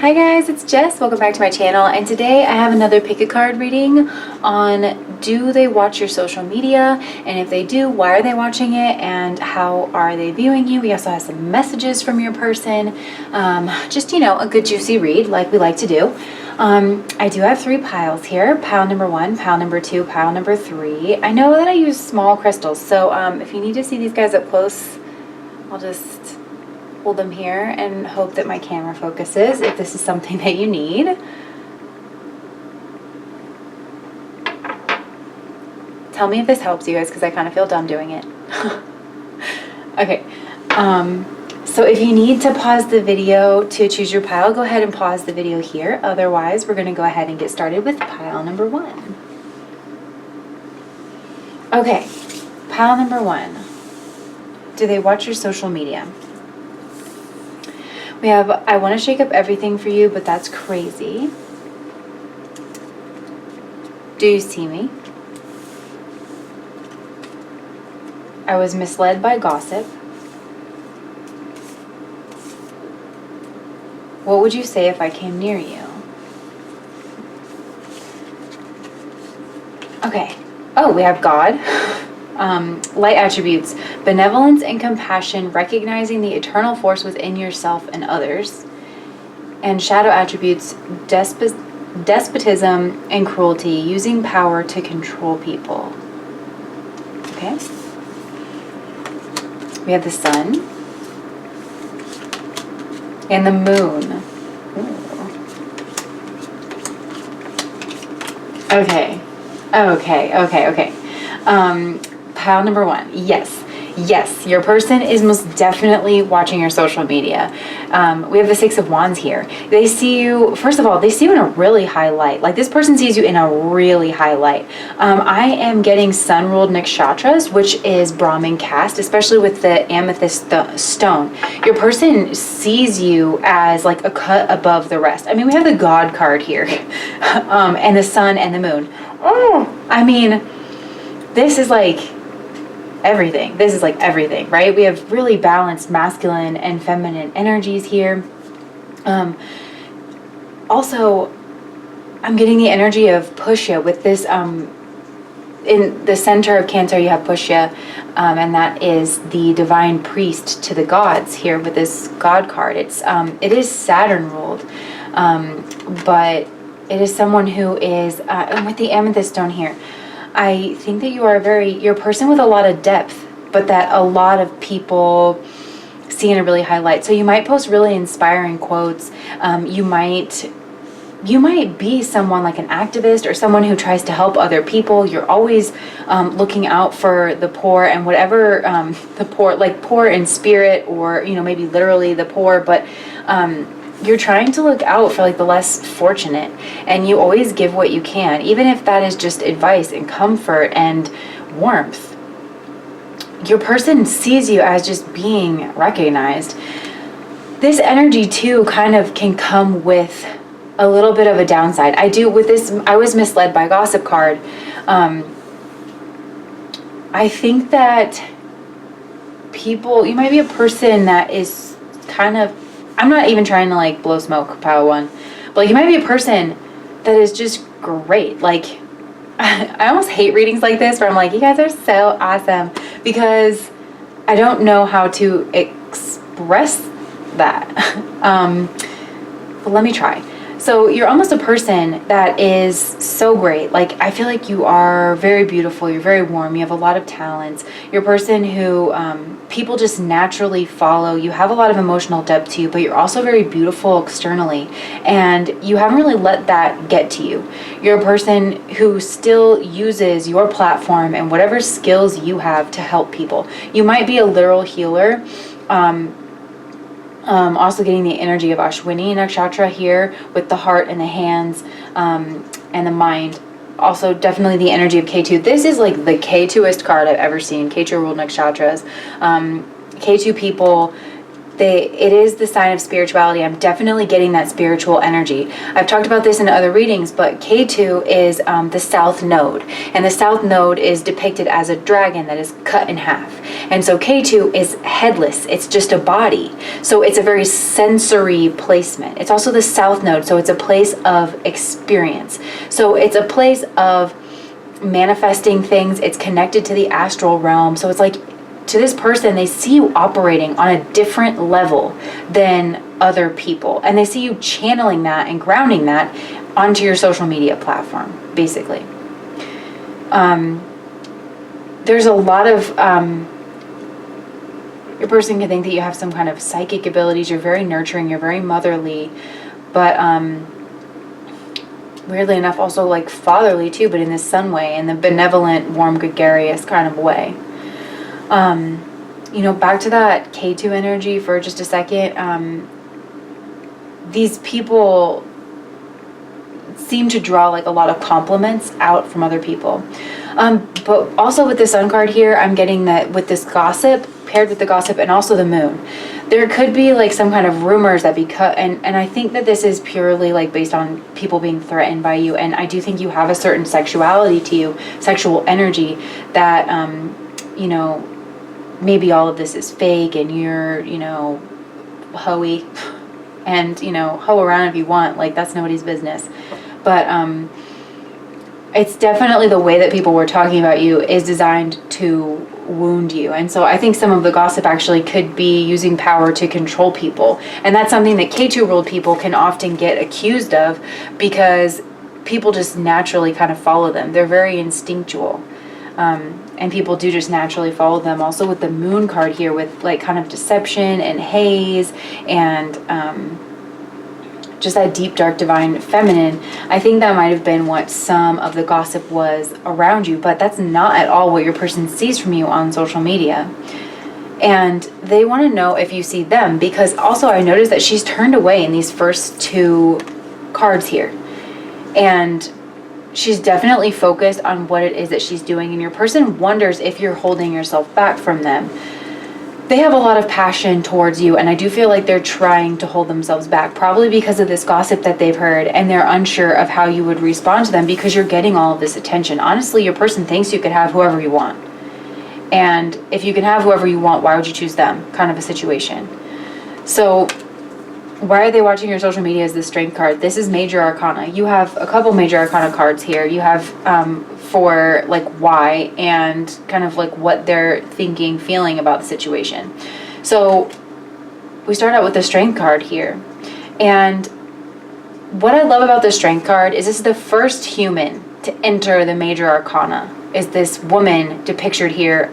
Hi guys, it's Jess. Welcome back to my channel, and today I have another pick a card reading on do they watch your social media, and if they do, why are they watching it, and how are they viewing you. We also have some messages from your person. Just, a good juicy read like we like to do. I do have 3 piles here. Pile number 1, pile number 2, pile number 3. I know that I use small crystals, so if you need to see these guys up close, I'll just hold them here and hope that my camera focuses if this is something that you need. Tell me if this helps you guys, because I kind of feel dumb doing it. Okay, so if you need to pause the video to choose your pile, go ahead and pause the video here. Otherwise, we're going to go ahead and get started with pile number 1. Okay, pile number 1. Do they watch your social media? We have, I want to shake up everything for you, but that's crazy. Do you see me? I was misled by gossip. What would you say if I came near you? Okay. Oh, we have God. Light attributes, benevolence and compassion, recognizing the eternal force within yourself and others. And shadow attributes, despotism and cruelty, using power to control people. Okay. We have the sun and the moon. Ooh. Okay. Pile number 1. Yes, your person is most definitely watching your social media. We have the 6 of Wands here. They see you, first of all, they see you in a really high light. Like, this person sees you in a really high light. I am getting sun-ruled nakshatras, which is Brahmin caste, especially with the amethyst stone. Your person sees you as like a cut above the rest. I mean, we have the God card here, and the sun and the moon. This is like everything. This is like everything, right? We have really balanced masculine and feminine energies here. Also, I'm getting the energy of Pushya with this, in the center of Cancer, you have Pushya, and that is the divine priest to the gods here with this God card. It is Saturn ruled, but it is someone who is, and with the amethyst stone here, I think that you are you're a person with a lot of depth, but that a lot of people see in a really high light. So you might post really inspiring quotes. You might be someone like an activist or someone who tries to help other people. You're always looking out for the poor and whatever, the poor, like poor in spirit, or, maybe literally the poor, but you're trying to look out for like the less fortunate, and you always give what you can, even if that is just advice and comfort and warmth. Your person sees you as just being recognized. This energy too kind of can come with a little bit of a downside. I was misled by gossip card. I think that you might be a person that is kind of, I'm not even trying to like blow smoke, pile 1, but like you might be a person that is just great. Like, I almost hate readings like this where I'm like, you guys are so awesome, because I don't know how to express that. But let me try. So you're almost a person that is so great. Like, I feel like you are very beautiful. You're very warm. You have a lot of talents. You're a person who people just naturally follow. You have a lot of emotional depth to you, but you're also very beautiful externally. And you haven't really let that get to you. You're a person who still uses your platform and whatever skills you have to help people. You might be a literal healer. Also getting the energy of Ashwini Nakshatra here with the heart and the hands, and the mind. Also definitely the energy of K2. This is like the K2ist card I've ever seen. K2 ruled nakshatras. K2 people, it is the sign of spirituality. I'm definitely getting that spiritual energy. I've talked about this in other readings, but K2 is the south node, and the south node is depicted as a dragon that is cut in half. And so K2 is headless. It's just a body. So it's a very sensory placement. It's also the south node, so it's a place of experience. So it's a place of manifesting things. It's connected to the astral realm. So it's like, to this person, they see you operating on a different level than other people. And they see you channeling that and grounding that onto your social media platform, basically. There's a lot of, your person can think that you have some kind of psychic abilities. You're very nurturing. You're very motherly. But weirdly enough, also like fatherly too, but in this sun way, in the benevolent, warm, gregarious kind of way. Back to that K2 energy for just a second. These people seem to draw like a lot of compliments out from other people. But also with the sun card here, I'm getting that with this gossip, paired with the gossip and also the moon, there could be like some kind of rumors that and I think that this is purely like based on people being threatened by you. And I do think you have a certain sexuality to you, sexual energy that, maybe all of this is fake and you're, hoey and, hoe around if you want, like that's nobody's business. But it's definitely the way that people were talking about you is designed to wound you. And so I think some of the gossip actually could be using power to control people. And that's something that K2 ruled people can often get accused of because people just naturally kind of follow them. They're very instinctual. And people do just naturally follow them. Also with the moon card here with like kind of deception and haze and just that deep, dark, divine feminine, I think that might have been what some of the gossip was around you, but that's not at all what your person sees from you on social media. And they want to know if you see them, because also I noticed that she's turned away in these first two cards here. And she's definitely focused on what it is that she's doing, and your person wonders if you're holding yourself back from them. They have a lot of passion towards you, and I do feel like they're trying to hold themselves back, probably because of this gossip that they've heard, and they're unsure of how you would respond to them because you're getting all of this attention. Honestly, your person thinks you could have whoever you want. And if you can have whoever you want, why would you choose them? Kind of a situation. So why are they watching your social media as the strength card? This is major arcana. You have a couple major arcana cards here. You have for like why and kind of like what they're thinking, feeling about the situation. So we start out with the strength card here. And what I love about the strength card is this is the first human to enter the major arcana, is this woman depicted here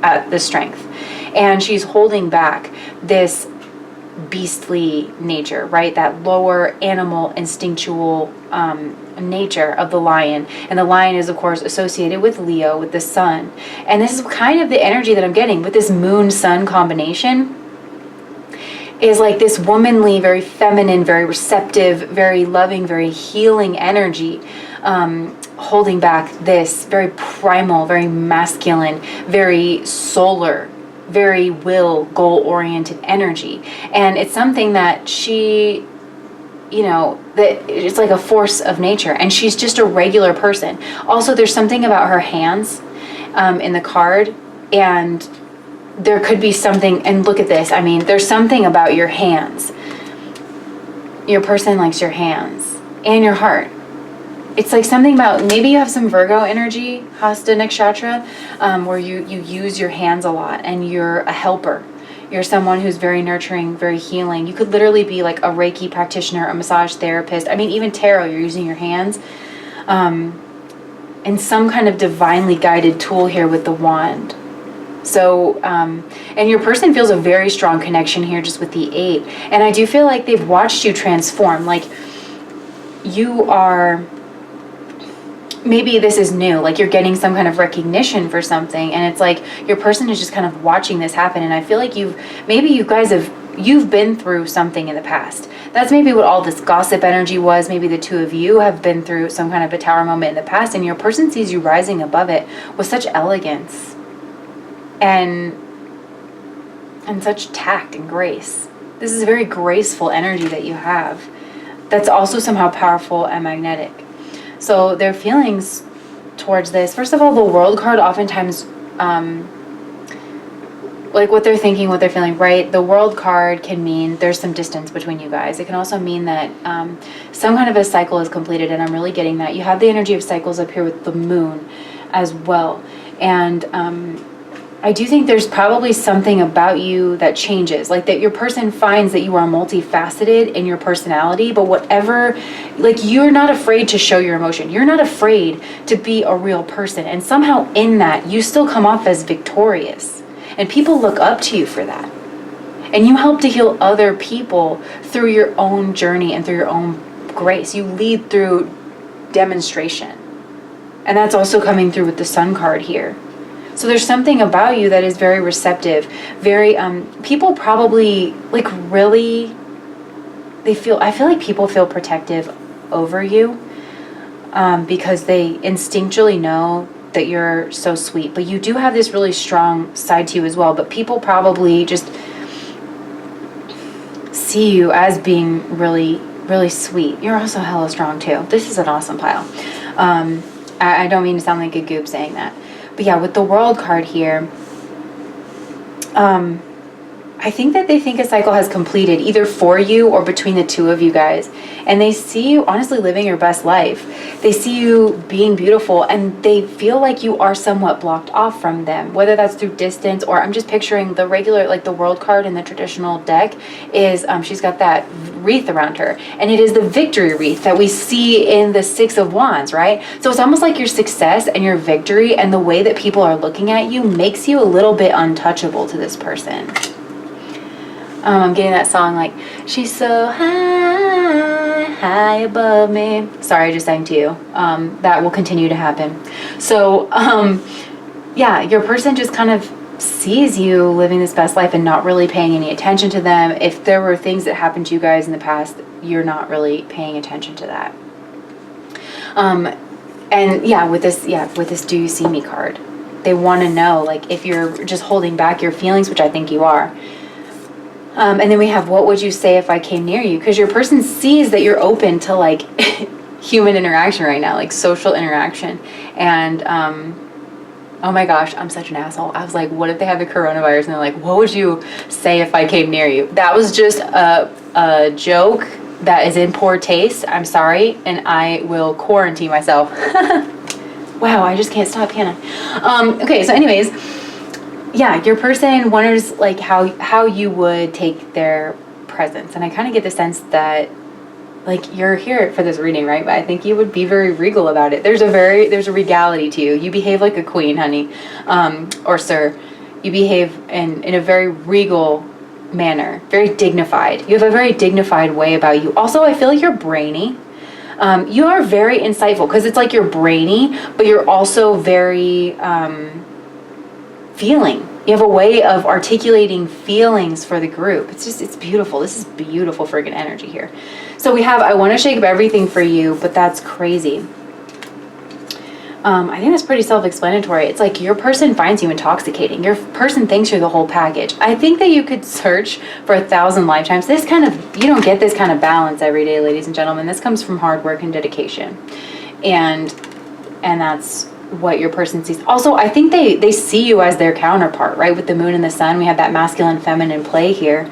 at the strength. And she's holding back this beastly nature, right? That lower animal instinctual nature of the lion. And the lion is of course associated with Leo, with the sun. And this is kind of the energy that I'm getting with this moon sun combination, is like this womanly, very feminine, very receptive, very loving, very healing energy, holding back this very primal, very masculine, very solar, very goal-oriented energy. And it's something that she, that it's like a force of nature, and she's just a regular person. Also, there's something about her hands in the card, and there could be something, and look at this, there's something about your hands. Your person likes your hands and your heart. It's like something about, maybe you have some Virgo energy, Hasta Nakshatra, where you use your hands a lot and you're a helper. You're someone who's very nurturing, very healing. You could literally be like a Reiki practitioner, a massage therapist. Even tarot, you're using your hands. And some kind of divinely guided tool here with the wand. So, and your person feels a very strong connection here just with the 8. And I do feel like they've watched you transform. Like you are... maybe this is new, like you're getting some kind of recognition for something, and it's like your person is just kind of watching this happen. And I feel like you've been through something in the past. That's maybe what all this gossip energy was. Maybe the two of you have been through some kind of a tower moment in the past, and your person sees you rising above it with such elegance. And and such tact and grace. This is a very graceful energy that you have that's also somehow powerful and magnetic. So their feelings towards this, first of all, the World card oftentimes, like what they're thinking, what they're feeling, right? The World card can mean there's some distance between you guys. It can also mean that some kind of a cycle is completed, and I'm really getting that. You have the energy of cycles up here with the moon as well. And I do think there's probably something about you that changes, like that your person finds that you are multifaceted in your personality, but whatever, like you're not afraid to show your emotion. You're not afraid to be a real person. And somehow in that, you still come off as victorious. And people look up to you for that. And you help to heal other people through your own journey and through your own grace. You lead through demonstration. And that's also coming through with the Sun card here. So there's something about you that is very receptive, very, people probably, like really, I feel like people feel protective over you because they instinctually know that you're so sweet. But you do have this really strong side to you as well. But people probably just see you as being really, really sweet. You're also hella strong too. This is an awesome pile. I don't mean to sound like a goob saying that. But yeah, with the World card here, I think that they think a cycle has completed either for you or between the two of you guys. And they see you honestly living your best life. They see you being beautiful, and they feel like you are somewhat blocked off from them, whether that's through distance or I'm just picturing the regular, like the World card in the traditional deck is, she's got that wreath around her. And it is the victory wreath that we see in the Six of Wands, right? So it's almost like your success and your victory and the way that people are looking at you makes you a little bit untouchable to this person. I'm getting that song like, she's so high, high above me. Sorry, I just sang to you. That will continue to happen. So, yeah, your person just kind of sees you living this best life and not really paying any attention to them. If there were things that happened to you guys in the past, you're not really paying attention to that. And yeah, with this do you see me card, they want to know, like, if you're just holding back your feelings, which I think you are. And then we have, what would you say if I came near you? Because your person sees that you're open to like human interaction right now, like social interaction. And oh my gosh, I'm such an asshole. I was like, what if they have the coronavirus? And they're like, what would you say if I came near you? That was just a joke that is in poor taste. I'm sorry, and I will quarantine myself. Wow, I just can't stop, can I? Okay, so anyways, yeah, your person wonders like how you would take their presence. And I kind of get the sense that like you're here for this reading, right? But I think you would be very regal about it. There's a regality to you. You behave like a queen, honey, or sir. You behave in a very regal manner, very dignified. You have a very dignified way about you. Also, I feel like you're brainy. You are very insightful because it's like you're brainy, but you're also very feeling. You have a way of articulating feelings for the group. It's beautiful. This is beautiful friggin' energy here. So we have, I want to shake up everything for you, but that's crazy. I think that's pretty self-explanatory. It's like your person finds you intoxicating. Your person thinks you're the whole package. I think that you could search for 1,000 lifetimes. You don't get this kind of balance every day, ladies and gentlemen. This comes from hard work and dedication. And that's what your person sees. Also, I think they see you as their counterpart, right? With the moon and the sun, we have that masculine feminine play here.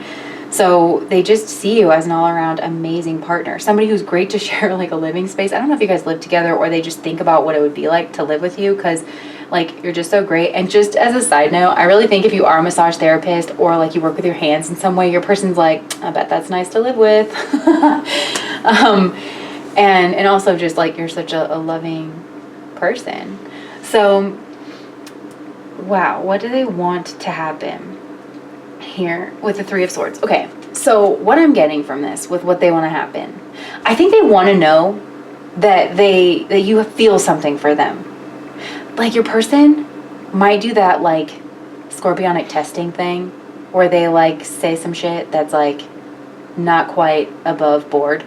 So they just see you as an all-around amazing partner, somebody who's great to share like a living space. I don't know if you guys live together or they just think about what it would be like to live with you, because like you're just so great. And just as a side note, I really think if you are a massage therapist or like you work with your hands in some way, your person's like, I bet that's nice to live with. And also just like you're such a loving person. So, wow, what do they want to happen here with the Three of Swords? Okay, so what I'm getting from this with what they want to happen, I think they want to know that that you feel something for them. Like your person might do that like scorpionic testing thing where they like say some shit that's like not quite above board.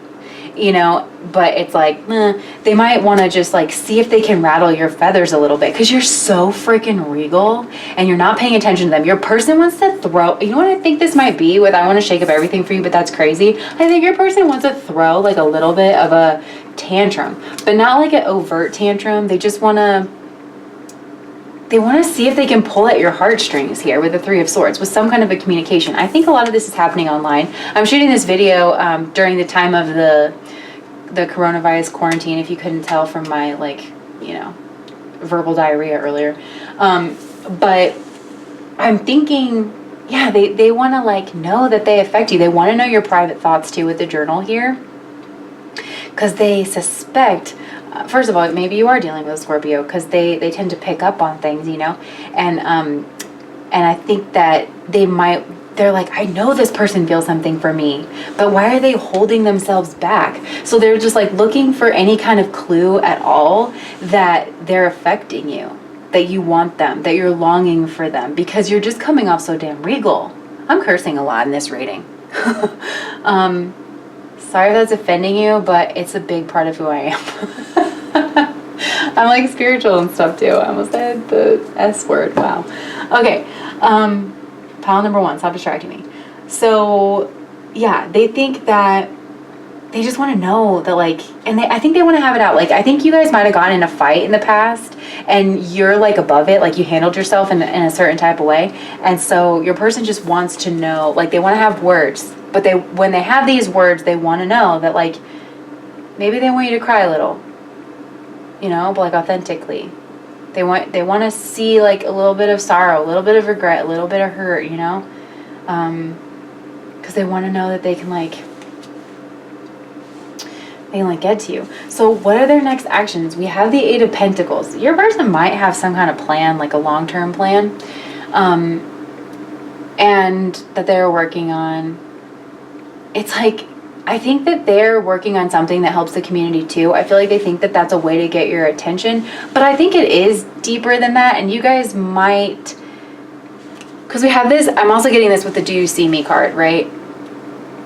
you know, but it's like, they might want to just like see if they can rattle your feathers a little bit because you're so freaking regal and you're not paying attention to them. Your person wants to throw, you know what I think this might be with, I want to shake up everything for you, but that's crazy. I think your person wants to throw like a little bit of a tantrum, but not like an overt tantrum. They just want to, see if they can pull at your heartstrings here with the Three of Swords, with some kind of a communication. I think a lot of this is happening online. I'm shooting this video during the time of the coronavirus quarantine, if you couldn't tell from my, like, you know, verbal diarrhea earlier. But I'm thinking, yeah, they want to, like, know that they affect you. They want to know your private thoughts, too, with the journal here. Because they suspect... first of all, maybe you are dealing with a Scorpio because they tend to pick up on things, you know, and I think that they're like, I know this person feels something for me, but why are they holding themselves back? So they're just like looking for any kind of clue at all that they're affecting you, that you want them, that you're longing for them, because you're just coming off so damn regal. I'm cursing a lot in this reading. Sorry if that's offending you, but it's a big part of who I am. I'm like spiritual and stuff too. I almost said the S word. Wow. Okay. Pile number one. Stop distracting me. So, yeah, they think that they just want to know that, like, and I think they want to have it out. Like, I think you guys might have gotten in a fight in the past and you're like above it. Like, you handled yourself in a certain type of way. And so your person just wants to know, like, they want to have words. But when they have these words, they want to know that, like, maybe they want you to cry a little, you know, but like authentically. They want to see like a little bit of sorrow, a little bit of regret, a little bit of hurt, you know, because they want to know that they can get to you. So what are their next actions? We have the Eight of Pentacles. Your person might have some kind of plan, like a long-term plan, and that they're working on. It's like, I think that they're working on something that helps the community too. I feel like they think that that's a way to get your attention, but I think it is deeper than that. And you guys might, because we have this, I'm also getting this with the Do You See Me card, right?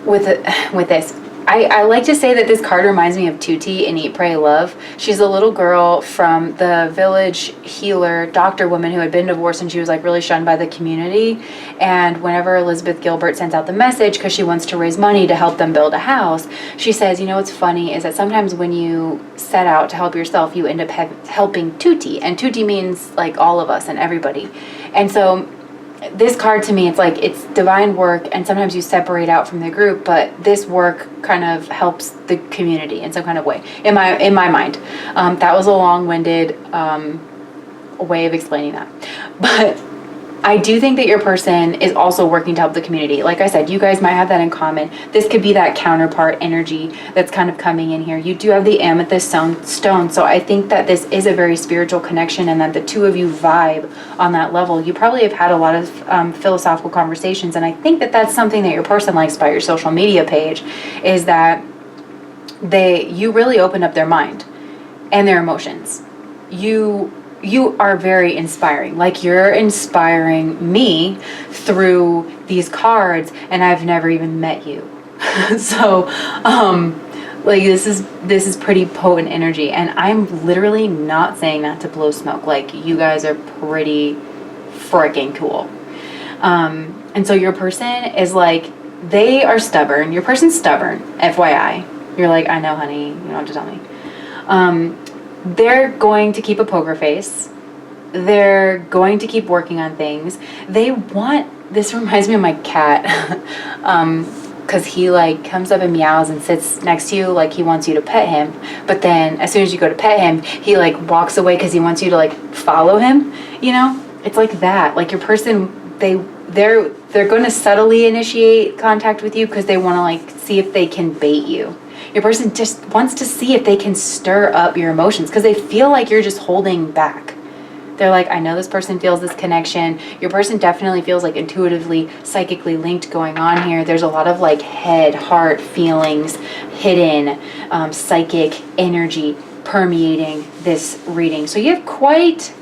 With this. I like to say that this card reminds me of Tuti in Eat, Pray, Love. She's a little girl from the village healer, doctor woman who had been divorced, and she was like really shunned by the community. And whenever Elizabeth Gilbert sends out the message, because she wants to raise money to help them build a house, she says, you know what's funny is that sometimes when you set out to help yourself, you end up helping Tuti. And Tuti means like all of us and everybody. And so this card to me, it's like it's divine work, and sometimes you separate out from the group, but this work kind of helps the community in some kind of way, in my mind. That was a long-winded way of explaining that, but I do think that your person is also working to help the community. Like I said, you guys might have that in common. This could be that counterpart energy that's kind of coming in here. You do have the amethyst stone, so I think that this is a very spiritual connection, and that the two of you vibe on that level. You probably have had a lot of philosophical conversations, and I think that that's something that your person likes about your social media page, is that you really open up their mind and their emotions. You are very inspiring. Like, you're inspiring me through these cards, and I've never even met you. So, like, this is pretty potent energy, and I'm literally not saying that to blow smoke. Like, you guys are pretty freaking cool. And so your person is like, they are stubborn. Your person's stubborn, FYI. You're like, I know, honey, you don't have to tell me. They're going to keep a poker face. They're going to keep working on things. This reminds me of my cat. Because he like comes up and meows and sits next to you like he wants you to pet him. But then as soon as you go to pet him, he like walks away because he wants you to like follow him. You know, it's like that. Like, your person, they're going to subtly initiate contact with you because they want to like see if they can bait you. Your person just wants to see if they can stir up your emotions because they feel like you're just holding back. They're like, I know this person feels this connection. Your person definitely feels like intuitively, psychically linked going on here. There's a lot of like head, heart, feelings, hidden, psychic energy permeating this reading. So you have quite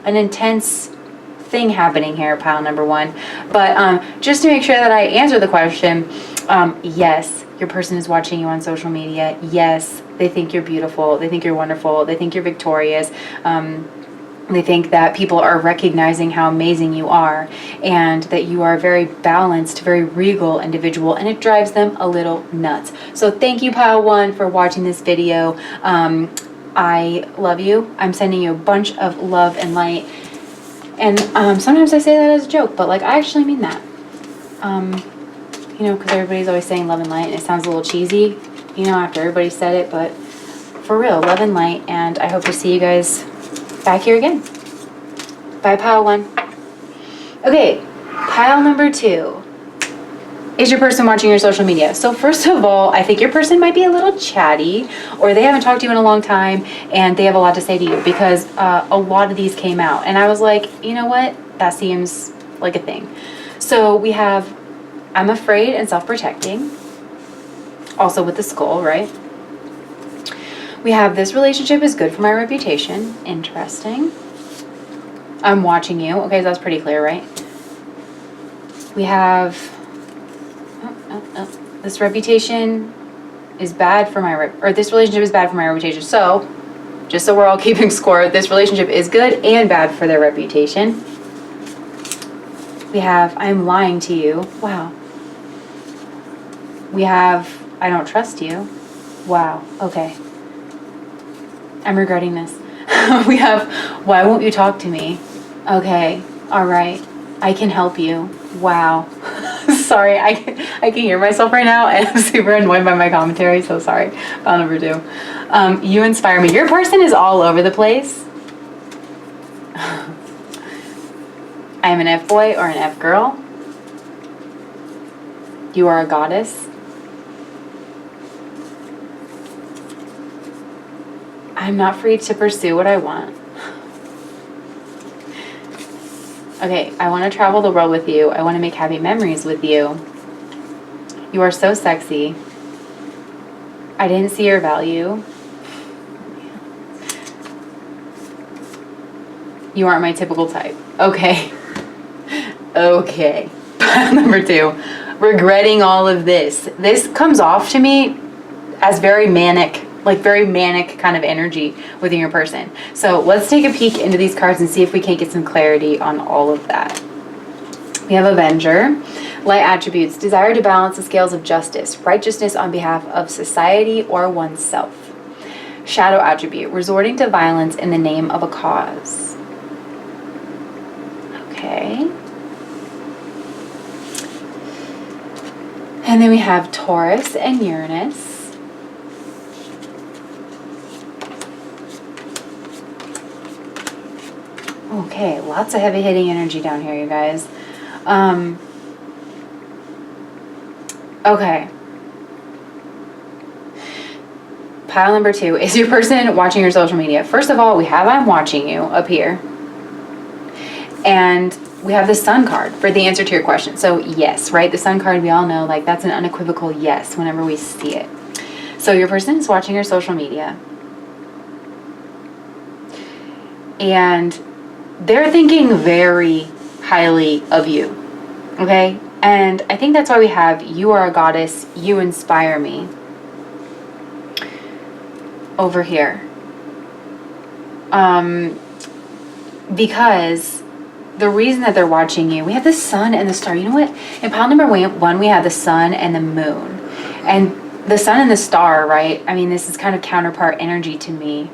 an intense thing happening here, pile number one. But just to make sure that I answer the question, yes, your person is watching you on social media. Yes, they think you're beautiful. They think you're wonderful. They think you're victorious. They think that people are recognizing how amazing you are and that you are a very balanced, very regal individual, and it drives them a little nuts. So thank you, Pile 1, for watching this video. I love you. I'm sending you a bunch of love and light. And sometimes I say that as a joke, but like I actually mean that. You know, because everybody's always saying love and light, and it sounds a little cheesy, you know, after everybody said it, but for real, love and light, and I hope to see you guys back here again. Bye, Pile 1. Okay, pile number 2. Is your person watching your social media? So first of all, I think your person might be a little chatty, or they haven't talked to you in a long time, and they have a lot to say to you, because a lot of these came out. And I was like, you know what? That seems like a thing. So we have, I'm afraid and self-protecting. Also with the skull, right? We have, this relationship is good for my reputation. Interesting. I'm watching you. Okay, so that's pretty clear, right? We have, this reputation is bad for my, this relationship is bad for my reputation. So, just so we're all keeping score, this relationship is good and bad for their reputation. We have, I'm lying to you. Wow. We have, I don't trust you. Wow. Okay. I'm regretting this. We have, why won't you talk to me? Okay. All right. I can help you. Wow. Sorry. I can hear myself right now, and I'm super annoyed by my commentary. So sorry. File number 2. You inspire me. Your person is all over the place. I am an F-boy or an F-girl. You are a goddess. I'm not free to pursue what I want. Okay, I want to travel the world with you. I want to make happy memories with you. You are so sexy. I didn't see your value. You aren't my typical type. Okay. Okay. Number 2, regretting all of this. This comes off to me as very manic. Like very manic kind of energy within your person. So let's take a peek into these cards and see if we can't get some clarity on all of that. We have Avenger, light attributes, desire to balance the scales of justice, righteousness on behalf of society or oneself. Shadow attribute, resorting to violence in the name of a cause. Okay. And then we have Taurus and Uranus. Okay, lots of heavy-hitting energy down here, you guys. Okay. Pile number 2. Is your person watching your social media? First of all, we have I'm watching you up here. And we have the Sun card for the answer to your question. So yes, right? The Sun card, we all know, like that's an unequivocal yes whenever we see it. So your person is watching your social media. And they're thinking very highly of you, okay? And I think that's why we have, you are a goddess, you inspire me, over here. Because the reason that they're watching you, we have the sun and the star. You know what? In pile number 1, we have the sun and the moon. And the sun and the star, right? I mean, this is kind of counterpart energy to me.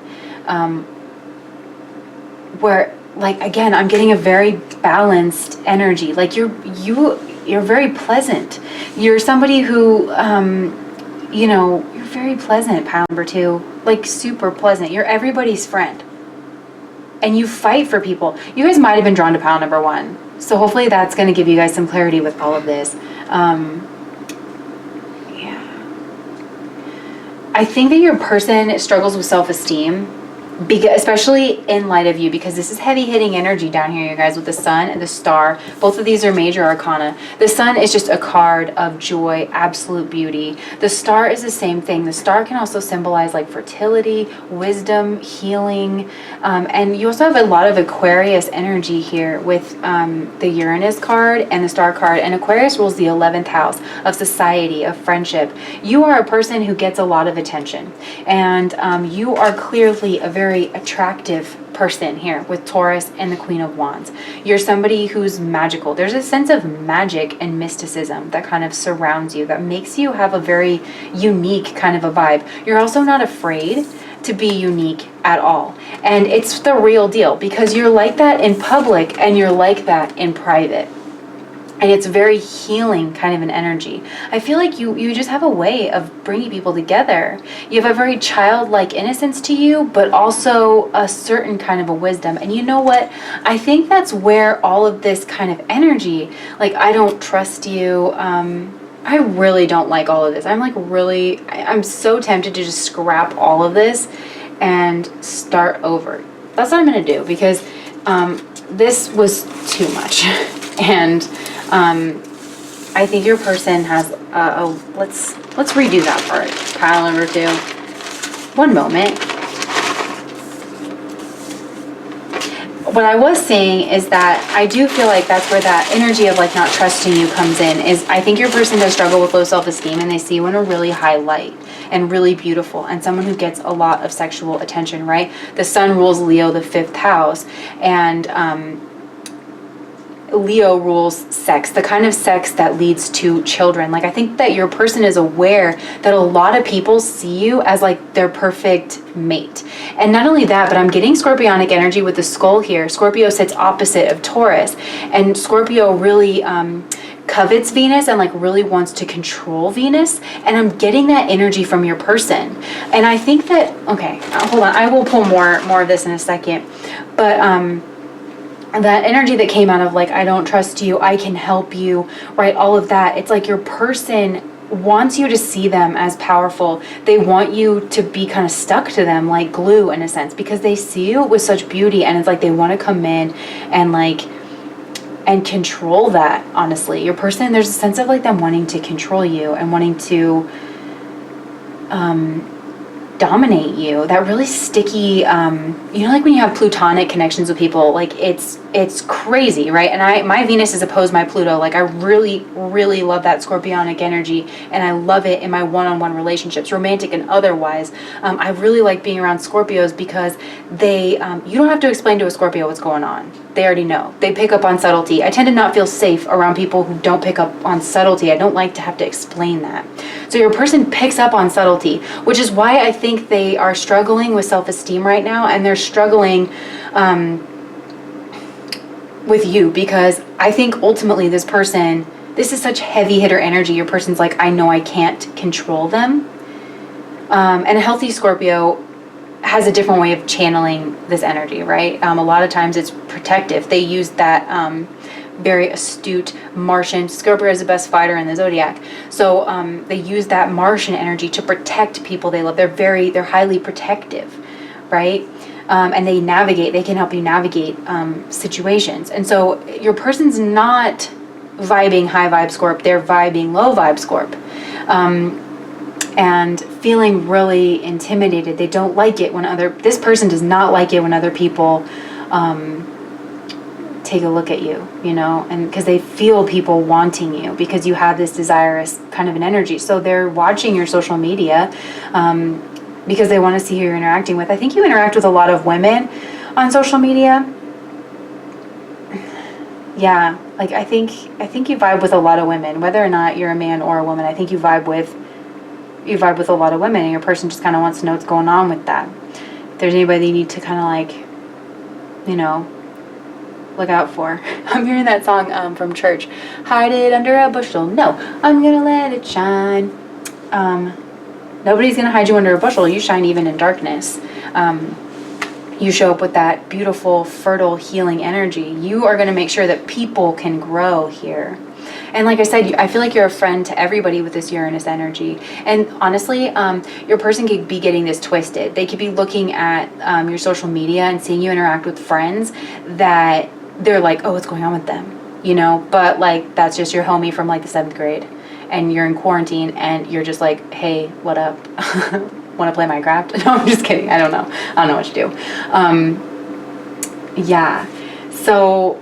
Where, like, again, I'm getting a very balanced energy. Like you're very pleasant. You're somebody who, you know, you're very pleasant, pile number 2, like super pleasant. You're everybody's friend. And you fight for people. You guys might have been drawn to pile number 1. So hopefully that's going to give you guys some clarity with all of this. Yeah. I think that your person struggles with self-esteem. especially in light of you, because this is heavy hitting energy down here, you guys, with the sun and the star. Both of these are major arcana. The sun is just a card of joy, absolute beauty. The star is the same thing. The star can also symbolize like fertility, wisdom, healing, and you also have a lot of Aquarius energy here with the Uranus card and the star card. And Aquarius rules the 11th house of society, of friendship. You are a person who gets a lot of attention, and you are clearly a very attractive person here with Taurus and the Queen of Wands. You're somebody who's magical. There's a sense of magic and mysticism that kind of surrounds you, that makes you have a very unique kind of a vibe. You're also not afraid to be unique at all. And it's the real deal, because you're like that in public and you're like that in private. And it's very healing kind of an energy. I feel like you just have a way of bringing people together. You have a very childlike innocence to you, but also a certain kind of a wisdom. And you know what? I think that's where all of this kind of energy, like, I don't trust you, I really don't like all of this. I'm so tempted to just scrap all of this and start over. That's what I'm going to do, because this was too much. And I think your person has let's redo that part. Pile number 2. One moment. What I was saying is that I do feel like that's where that energy of like not trusting you comes in. Is I think your person does struggle with low self-esteem, and they see you in a really high light and really beautiful, and someone who gets a lot of sexual attention, right? The sun rules Leo, the 5th house, and Leo rules sex, the kind of sex that leads to children. Like, I think that your person is aware that a lot of people see you as like their perfect mate. And not only that, but I'm getting scorpionic energy with the skull here. Scorpio sits opposite of Taurus, and Scorpio really covets Venus and like really wants to control Venus. And I'm getting that energy from your person. And I think that, okay, hold on, I will pull more of this in a second. But that energy that came out of like, I don't trust you, I can help you, right? All of that. It's like your person wants you to see them as powerful. They want you to be kind of stuck to them like glue in a sense, because they see you with such beauty, and it's like they want to come in and like and control that. Honestly, your person, there's a sense of like them wanting to control you and wanting to dominate you. That really sticky, like when you have plutonic connections with people, like it's crazy, right? And my Venus is opposed my Pluto. Like, I really, really love that scorpionic energy, and I love it in my one-on-one relationships, romantic and otherwise. I really like being around Scorpios because they, you don't have to explain to a Scorpio what's going on. They already know. They pick up on subtlety. I tend to not feel safe around people who don't pick up on subtlety. I don't like to have to explain that. So your person picks up on subtlety, which is why I think they are struggling with self-esteem right now, and they're struggling with you, because I think ultimately this person, this is such heavy hitter energy. Your person's like, I know I can't control them. And a healthy Scorpio has a different way of channeling this energy, right? A lot of times it's protective. They use that very astute Martian. Scorpio is the best fighter in the zodiac. So they use that Martian energy to protect people they love. They're highly protective, right? And they can help you navigate situations. And so your person's not vibing high vibe Scorp, they're vibing low vibe Scorp. And feeling really intimidated. They don't like it when this person does not like it when other people take a look at you, and because they feel people wanting you, because you have this desirous kind of an energy. So they're watching your social media because they want to see who you're interacting with. I think you interact with a lot of women on social media. Yeah, like I think you vibe with a lot of women, whether or not you're a man or a woman. I think you vibe with a lot of women, and your person just kind of wants to know what's going on with that. If there's anybody you need to kind of like, look out for. I'm hearing that song from church. Hide it under a bushel. No, I'm gonna let it shine. Nobody's gonna hide you under a bushel. You shine even in darkness. You show up with that beautiful, fertile, healing energy. You are gonna make sure that people can grow here. And like I said, I feel like you're a friend to everybody with this Uranus energy. And honestly, your person could be getting this twisted. They could be looking at your social media and seeing you interact with friends that they're like, oh, what's going on with them? But like, that's just your homie from like the 7th grade. And you're in quarantine and you're just like, hey, what up? Want to play Minecraft? No, I'm just kidding. I don't know what to do. Yeah. So,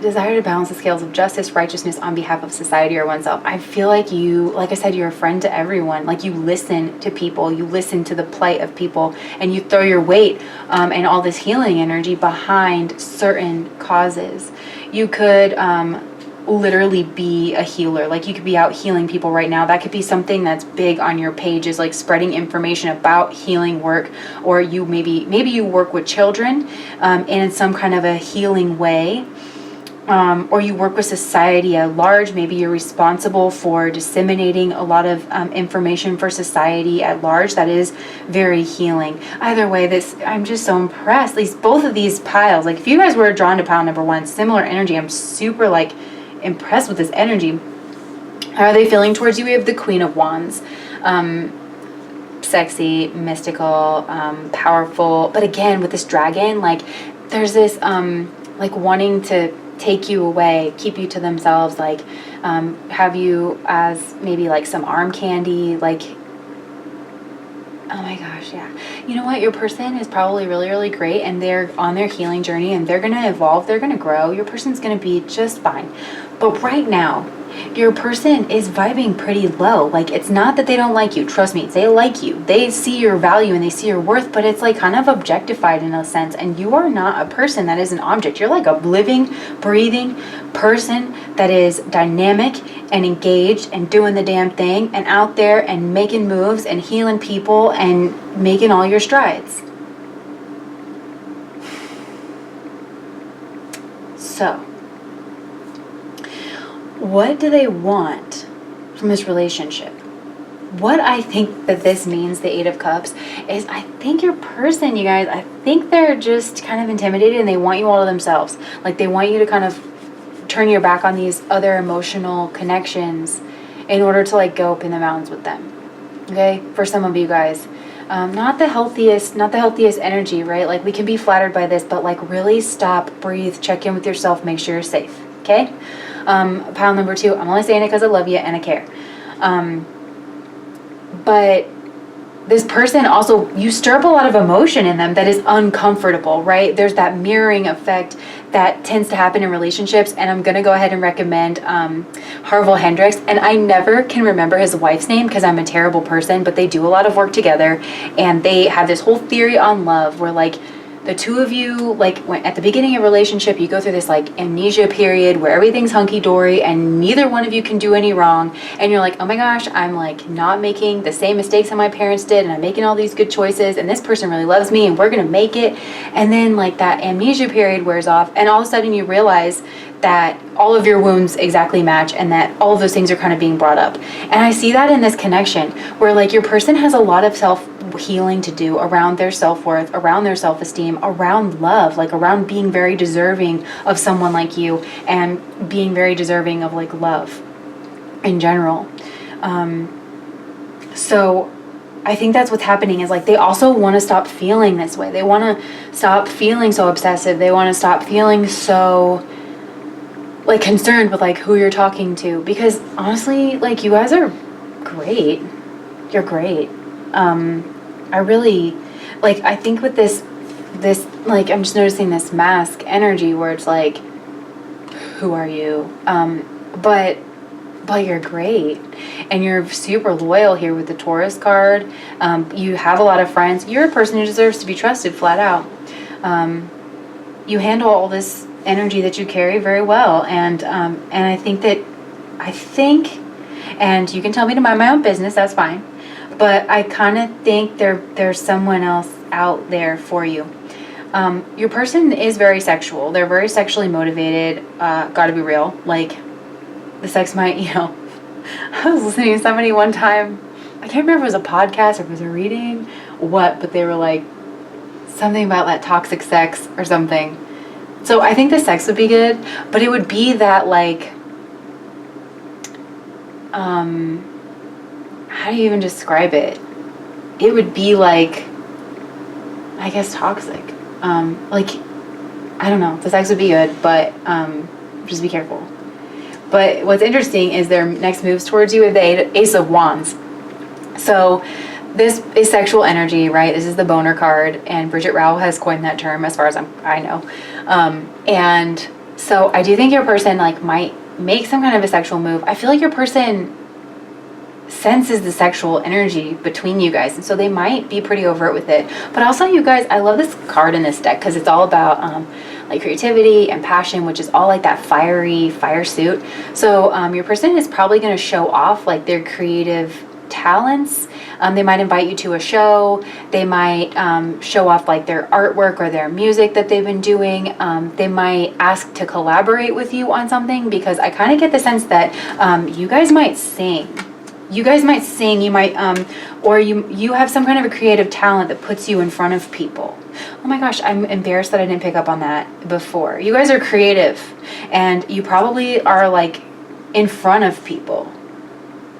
desire to balance the scales of justice, righteousness on behalf of society or oneself. I feel like like I said, you're a friend to everyone. Like, you listen to people, you listen to the plight of people, and you throw your weight and all this healing energy behind certain causes. You could literally be a healer. Like, you could be out healing people right now. That could be something that's big on your page, is like spreading information about healing work, or you maybe you work with children in some kind of a healing way. Or you work with society at large. Maybe you're responsible for disseminating a lot of information for society at large. That is very healing. Either way, I'm just so impressed. Both of these piles, like if you guys were drawn to pile number 1, similar energy, I'm super like impressed with this energy. How are they feeling towards you? We have the Queen of Wands. Sexy, mystical, powerful. But again, with this dragon, like there's this like wanting to take you away, keep you to themselves, like have you as maybe like some arm candy, like, oh my gosh, yeah. You know what? Your person is probably really, really great, and they're on their healing journey, and they're going to evolve, they're going to grow. Your person's going to be just fine. But right now, your person is vibing pretty low. Like, it's not that they don't like you. Trust me, they like you. They see your value and they see your worth, but it's like kind of objectified in a sense. And you are not a person that is an object. You're like a living, breathing person that is dynamic and engaged and doing the damn thing and out there and making moves and healing people and making all your strides. So, what do they want from this relationship? What I think that this means, the 8 of Cups, is I think your person, you guys, I think they're just kind of intimidated and they want you all to themselves. Like, they want you to kind of turn your back on these other emotional connections in order to like go up in the mountains with them. Okay? For some of you guys. Not the healthiest energy, right? Like, we can be flattered by this, but like really stop, breathe, check in with yourself, make sure you're safe. Okay? Pile number 2, I'm only saying it because I love you and I care. But this person also, you stir up a lot of emotion in them that is uncomfortable, right? There's that mirroring effect that tends to happen in relationships. And I'm going to go ahead and recommend Harville Hendricks. And I never can remember his wife's name because I'm a terrible person, but they do a lot of work together. And they have this whole theory on love where like, the two of you, like when, at the beginning of a relationship, you go through this like amnesia period where everything's hunky-dory and neither one of you can do any wrong. And you're like, oh my gosh, I'm like not making the same mistakes that my parents did, and I'm making all these good choices, and this person really loves me and we're going to make it. And then like that amnesia period wears off, and all of a sudden you realize that all of your wounds exactly match and that all of those things are kind of being brought up. And I see that in this connection where like your person has a lot of self-healing to do around their self-worth, around their self-esteem, around love, like around being very deserving of someone like you and being very deserving of like love in general. So I think that's what's happening is like they also want to stop feeling this way. They want to stop feeling so obsessive. They want to stop feeling so like concerned with like who you're talking to, because honestly, like you guys are great. You're great. I really like, I think with this like, I'm just noticing this mask energy where it's like, who are you? But you're great. And you're super loyal here with the Taurus card. You have a lot of friends. You're a person who deserves to be trusted flat out. You handle all this energy that you carry very well, and I think, and you can tell me to mind my own business, that's fine, but I kind of think there's someone else out there for you. Your person is very sexual. They're very sexually motivated. Gotta be real, like the sex might, I was listening to somebody one time, I can't remember if it was a podcast or if it was a reading, but they were like something about that toxic sex or something. So I think the sex would be good, but it would be that like, how do you even describe it? It would be like, I guess toxic. Like, I don't know. The sex would be good, but just be careful. But what's interesting is their next moves towards you is the Ace of Wands. So this is sexual energy, right? This is the boner card, and Bridget Rowell has coined that term as far as I know. And so I do think your person like might make some kind of a sexual move. I feel like your person senses the sexual energy between you guys, and so they might be pretty overt with it. But also, you guys, I love this card in this deck because it's all about like creativity and passion, which is all like that fire suit. So your person is probably going to show off like their creative talents. They might invite you to a show. They might show off like their artwork or their music that they've been doing. They might ask to collaborate with you on something, because I kind of get the sense that you guys might sing. You might, or you have some kind of a creative talent that puts you in front of people. Oh my gosh, I'm embarrassed that I didn't pick up on that before. You guys are creative, and you probably are like in front of people,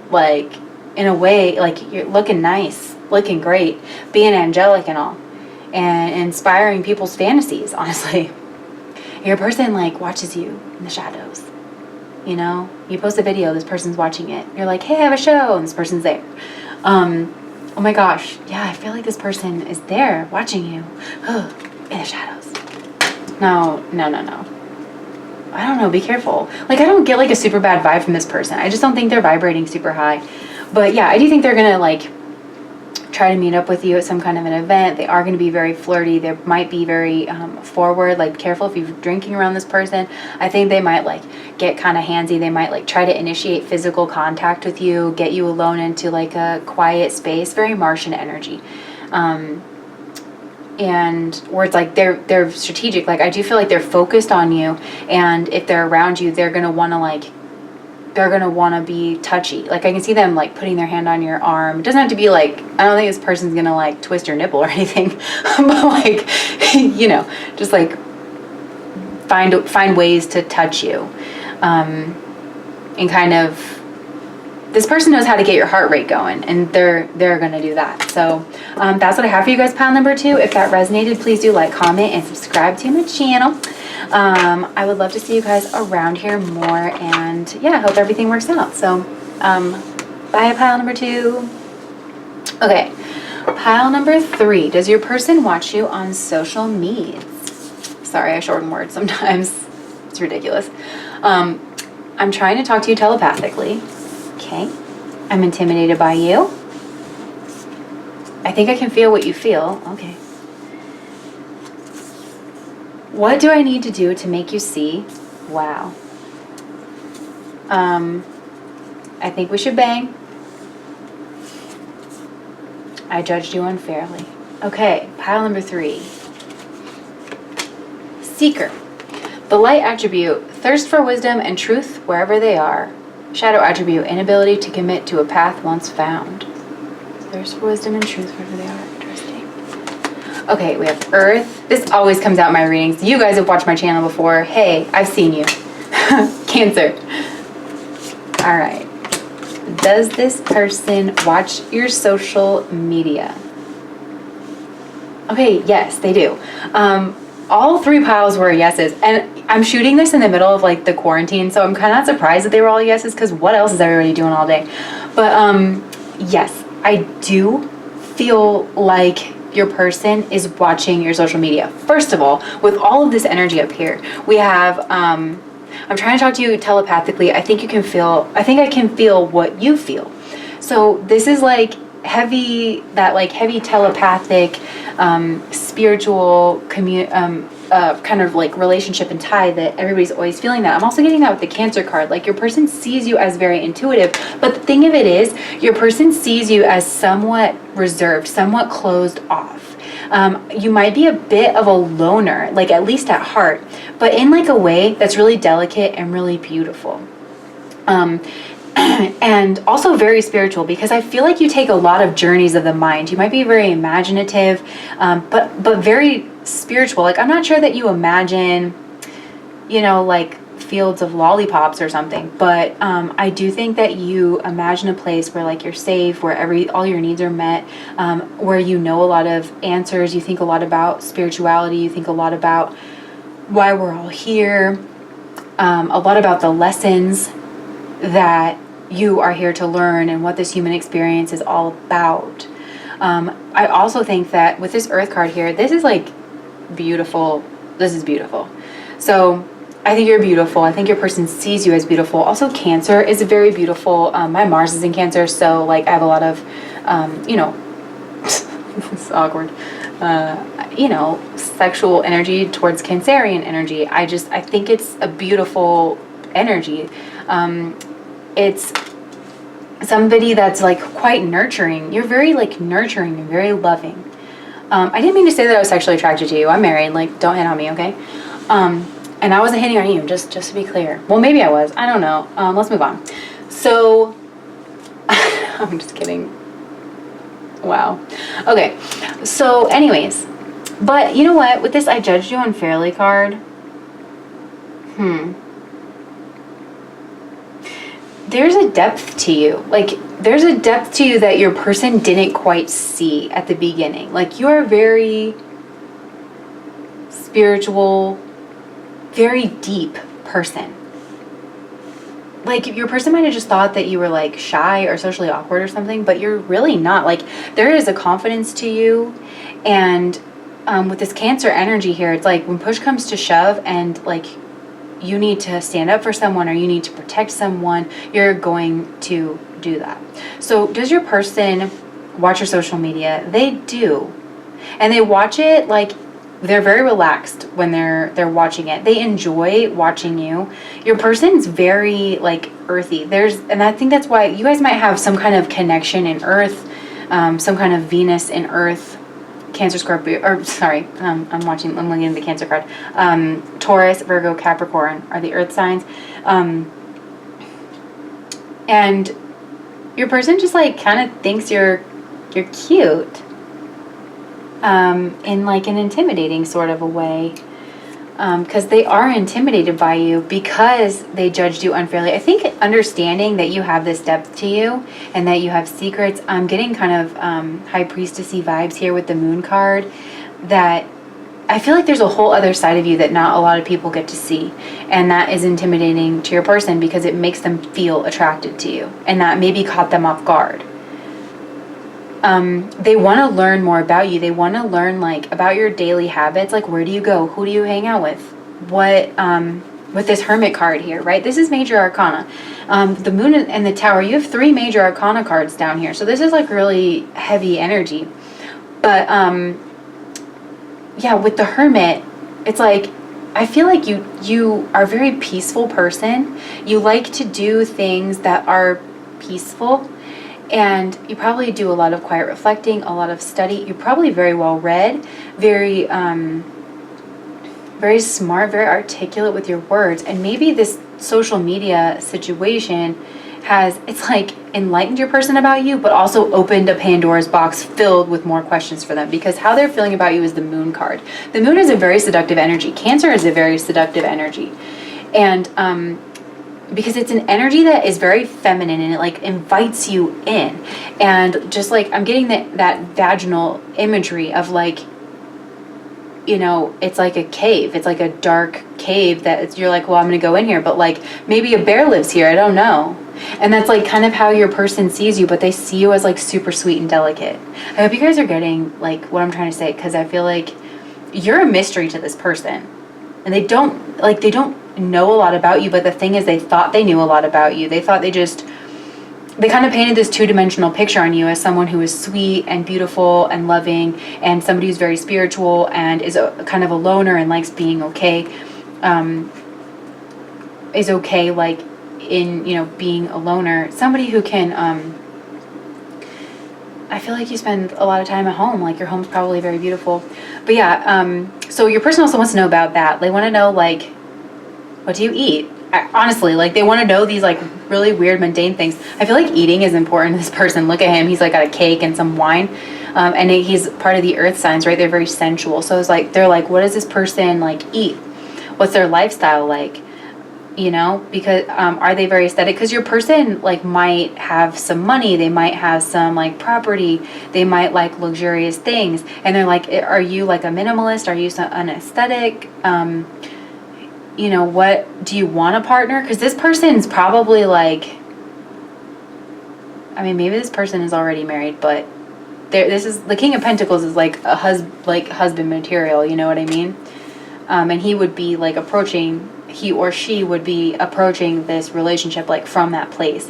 like in a way, like you're looking nice, looking great, being angelic and all, and inspiring people's fantasies, honestly. Your person like watches you in the shadows. You know, you post a video, this person's watching it. You're like, hey, I have a show, and this person's there. Oh my gosh, yeah, I feel like this person is there watching you in the shadows. No. I don't know, be careful. Like, I don't get like a super bad vibe from this person. I just don't think they're vibrating super high. But yeah, I do think they're gonna like try to meet up with you at some kind of an event. They are going to be very flirty. They might be very forward. Like, careful if you're drinking around this person. I think they might like get kind of handsy. They might like try to initiate physical contact with you, get you alone into like a quiet space. Very Martian energy. And where it's like they're strategic. Like, I do feel like they're focused on you, and if they're around you, they're going to want to be touchy. Like, I can see them like putting their hand on your arm. It doesn't have to be like, I don't think this person's gonna like twist your nipple or anything, but like, you know, just like find ways to touch you, and kind of, this person knows how to get your heart rate going, and they're gonna do that. So that's what I have for you guys, pile number 2. If that resonated, please do like, comment, and subscribe to my channel. I would love to see you guys around here more, and yeah, I hope everything works out. So bye, pile number 2. Okay, pile number 3. Does your person watch you on social media? Sorry, I shorten words sometimes. It's ridiculous. I'm trying to talk to you telepathically. Okay, I'm intimidated by you. I think I can feel what you feel. Okay. What do I need to do to make you see? Wow. I think we should bang. I judged you unfairly. Okay, pile number 3. Seeker. The light attribute, thirst for wisdom and truth wherever they are. Shadow attribute, inability to commit to a path once found. Thirst for wisdom and truth wherever they are. Interesting. Okay, we have Earth. This always comes out in my readings. You guys have watched my channel before. Hey, I've seen you. Cancer. All right. Does this person watch your social media? Okay, yes, they do. All 3 piles were yeses, and I'm shooting this in the middle of like the quarantine, so I'm kind of not surprised that they were all yeses, because what else is everybody doing all day? But yes, I do feel like your person is watching your social media. First of all, with all of this energy up here, we have I'm trying to talk to you telepathically. I think I can feel what you feel. So this is like heavy telepathic, spiritual kind of like relationship and tie that everybody's always feeling that. I'm also getting that with the Cancer card. Like, your person sees you as very intuitive, but the thing of it is, your person sees you as somewhat reserved, somewhat closed off. You might be a bit of a loner, like at least at heart, but in like a way that's really delicate and really beautiful. And also very spiritual, because I feel like you take a lot of journeys of the mind. You might be very imaginative, but very spiritual. Like, I'm not sure that you imagine like fields of lollipops or something. But I do think that you imagine a place where like you're safe, where all your needs are met, where a lot of answers. You think a lot about spirituality. You think a lot about why we're all here. A lot about the lessons that you are here to learn and what this human experience is all about. I also think that with this Earth card here, this is like beautiful. This is beautiful. So I think you're beautiful. I think your person sees you as beautiful. Also, Cancer is very beautiful. My Mars is in Cancer, so like I have a lot of, it's awkward, sexual energy towards Cancerian energy. I think it's a beautiful energy. It's somebody that's like quite nurturing. You're very like nurturing and very loving. I didn't mean to say that I was sexually attracted to you. I'm married. Like, don't hit on me, okay? And I wasn't hitting on you, just to be clear. Well, maybe I was. I don't know. Let's move on. So, I'm just kidding. Wow. Okay. So, anyways. But, you know what? With this I judged you unfairly card. There's a depth to you. Like, there's a depth to you that your person didn't quite see at the beginning. Like, you are very spiritual, very deep person. Like, your person might have just thought that you were like shy or socially awkward or something, but you're really not. Like, there is a confidence to you. And with this Cancer energy here, it's like when push comes to shove and like you need to stand up for someone or you need to protect someone, you're going to do that. So does your person watch your social media? They do. And they watch it like they're very relaxed when they're watching it. They enjoy watching you. Your person's very like earthy. And I think that's why you guys might have some kind of connection in Earth, some kind of Venus in Earth, Cancer, Scorpio, or sorry, I'm looking at the Cancer card. Taurus, Virgo, Capricorn are the Earth signs. And your person just like kind of thinks you're cute. In like an intimidating sort of a way. Because they are intimidated by you because they judged you unfairly. I think understanding that you have this depth to you and that you have secrets, I'm getting kind of high priestessy vibes here with the moon card, that I feel like there's a whole other side of you that not a lot of people get to see, and that is intimidating to your person because it makes them feel attracted to you, and that maybe caught them off guard. They want to learn more about you. They want to learn like about your daily habits. Like, where do you go? Who do you hang out with? What, with this Hermit card here, right? This is major arcana. The moon and the tower, you have 3 major arcana cards down here. So this is like really heavy energy. But, yeah, with the Hermit, it's like, I feel like you are a very peaceful person. You like to do things that are peaceful. And you probably do a lot of quiet reflecting, a lot of study. You're probably very well read, very very smart, very articulate with your words. And maybe this social media situation it's like enlightened your person about you, but also opened a Pandora's box filled with more questions for them, because how they're feeling about you is the moon card. The moon is a very seductive energy. Cancer is a very seductive energy. And because it's an energy that is very feminine and it like invites you in. And just like I'm getting that vaginal imagery of like, it's like a cave. It's like a dark cave that you're like, well, I'm going to go in here, but like maybe a bear lives here. I don't know. And that's like kind of how your person sees you, but they see you as like super sweet and delicate. I hope you guys are getting like what I'm trying to say, because I feel like you're a mystery to this person. And they don't know a lot about you, but the thing is they thought they knew a lot about you. They thought they kind of painted this 2-dimensional picture on you as someone who is sweet and beautiful and loving, and somebody who's very spiritual and is kind of a loner and likes being okay, is okay like in, being a loner. Somebody who can, I feel like you spend a lot of time at home. Like your home's probably very beautiful. But yeah, so your person also wants to know about that. They want to know like, what do you eat? Honestly, like they want to know these like really weird mundane things. I feel like eating is important to this person. Look at him. He's like got a cake and some wine. And he's part of the earth signs, right? They're very sensual. So it's like, they're like, what does this person like eat? What's their lifestyle like? You know, because are they very aesthetic? Because your person like might have some money, they might have some like property, they might like luxurious things, and they're like, are you like a minimalist? Are you an aesthetic? You know, what do you want a partner? Because this person's probably like, I mean, maybe this person is already married, but this is the King of Pentacles is like a husband material. You know what I mean? And he would be like he or she would be approaching this relationship like from that place.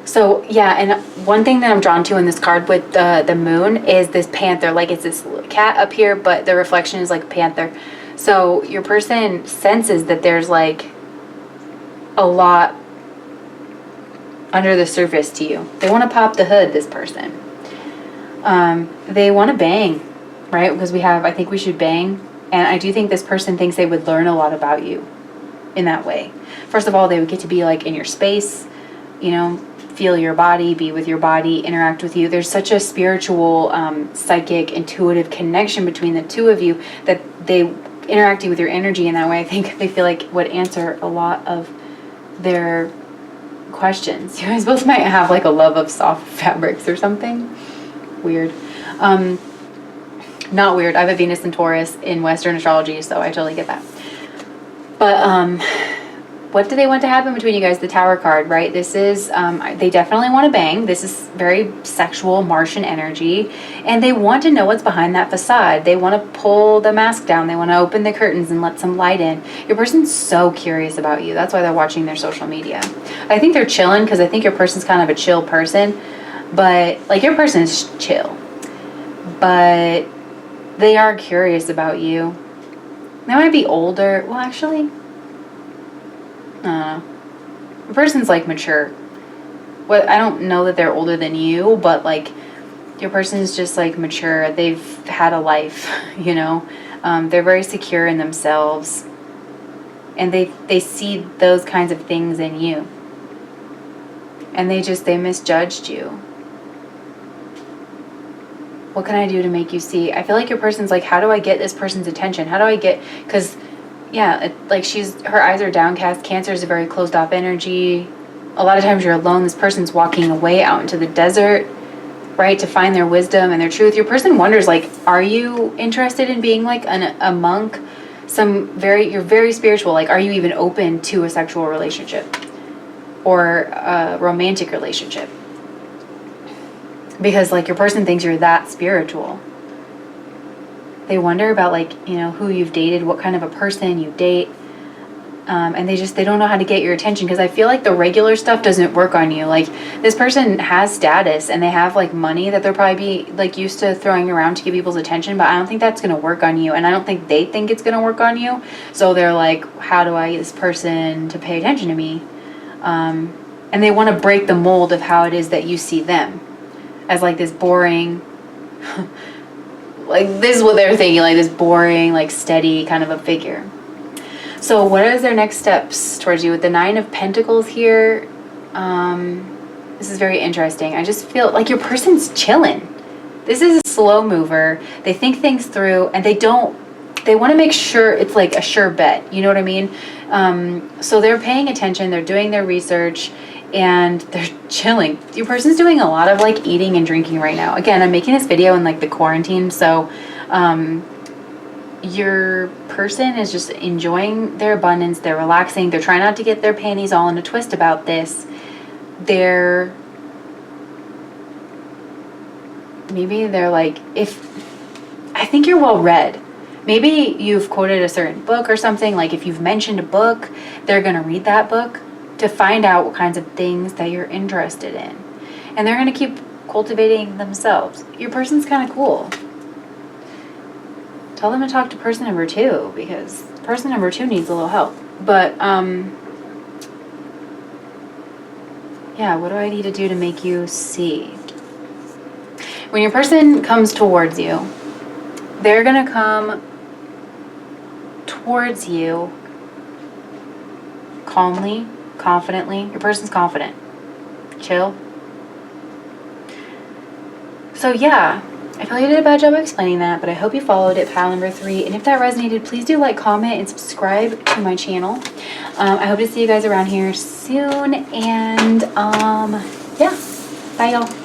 So yeah, and one thing that I'm drawn to in this card with the moon is this panther. Like it's this cat up here, but the reflection is like a panther. So your person senses that there's like a lot under the surface to you. They want to pop the hood, this person. They want to bang, right? Because I think we should bang. And I do think this person thinks they would learn a lot about you in that way. First of all, they would get to be like in your space, you know, feel your body, be with your body, interact with you. There's such a spiritual, psychic, intuitive connection between the two of you that they interacting with your energy in that way, I think they feel like would answer a lot of their questions. You guys both might have like a love of soft fabrics or something. Weird. Not weird. I have a Venus in Taurus in Western astrology, so I totally get that. But what do they want to happen between you guys? The Tower card, right? This is, they definitely want to bang. This is very sexual Martian energy. And they want to know what's behind that facade. They want to pull the mask down. They want to open the curtains and let some light in. Your person's so curious about you. That's why they're watching their social media. I think they're chilling because I think your person's kind of a chill person. But, like, your person is chill. But they are curious about you. They might be older. Well, actually, the person's like mature. Well, I don't know that they're older than you, but like your person is just like mature. They've had a life, you know. They're very secure in themselves, and they see those kinds of things in you, and they misjudged you. What can I do to make you see? I feel like your person's like, how do I get this person's attention? How do I get, because yeah, like her eyes are downcast. Cancer is a very closed off energy. A lot of times you're alone. This person's walking away out into the desert, right, to find their wisdom and their truth. Your person wonders, like, are you interested in being like a monk? You're very spiritual. Like, are you even open to a sexual relationship or a romantic relationship? Because like your person thinks you're that spiritual. They wonder about like, you know, who you've dated, what kind of a person you date. And they don't know how to get your attention, because I feel like the regular stuff doesn't work on you. Like this person has status and they have like money that they're probably be like used to throwing around to get people's attention, but I don't think that's going to work on you. And I don't think they think it's going to work on you. So they're like, how do I get this person to pay attention to me? And they want to break the mold of how it is that you see them. As like this boring, like this is what they're thinking, like this boring, like steady kind of a figure. So what is their next steps towards you? With the 9 of Pentacles here, this is very interesting. I just feel like your person's chilling. This is a slow mover. They think things through, and they want to make sure it's like a sure bet. You know what I mean? So they're paying attention, they're doing their research, and they're chilling. Your person's doing a lot of like eating and drinking right now. Again, I'm making this video in like the quarantine, so your person is just enjoying their abundance. They're relaxing. They're trying not to get their panties all in a twist about this. Maybe they're like, I think you're well read. Maybe you've quoted a certain book or something. Like if you've mentioned a book, they're going to read that book to find out what kinds of things that you're interested in. And they're going to keep cultivating themselves. Your person's kind of cool. Tell them to talk to person number 2, because person number 2 needs a little help. But, yeah, what do I need to do to make you see? When your person comes towards you, they're going to come towards you calmly, confidently. Your person's confident. Chill. So yeah, I feel like I did a bad job of explaining that, but I hope you followed it, pile number 3. And if that resonated, please do like, comment, and subscribe to my channel. I hope to see you guys around here soon. And yeah, bye y'all.